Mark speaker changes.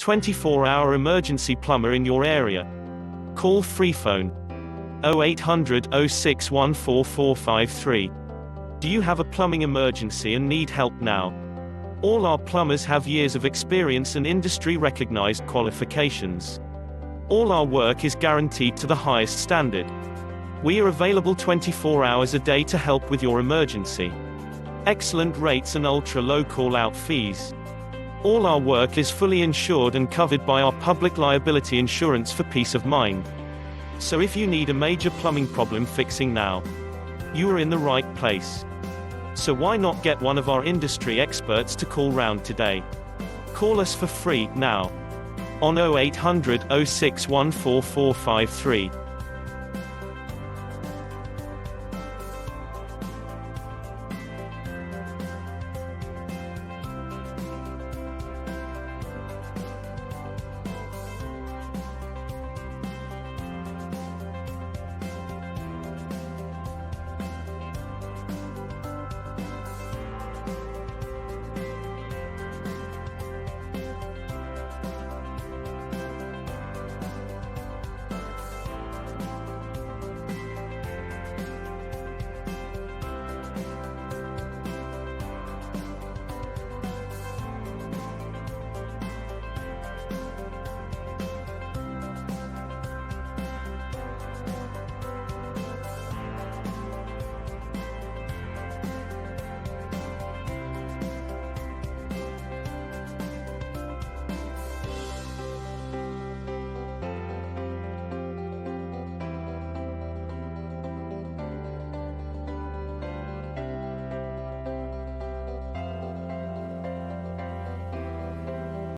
Speaker 1: 24-hour emergency plumber in your area. Call free phone 0800 06144453. Do you have a plumbing emergency and need help now? All our plumbers have years of experience and industry-recognized qualifications. All our work is guaranteed to the highest standard. We are available 24 hours a day to help with your emergency. Excellent rates and ultra-low call-out fees. All our work is fully insured and covered by our public liability insurance for peace of mind. So if you need a major plumbing problem fixing now, you are in the right place. So why not get one of our industry experts to call round today? Call us for free, now. On 0800 06144453.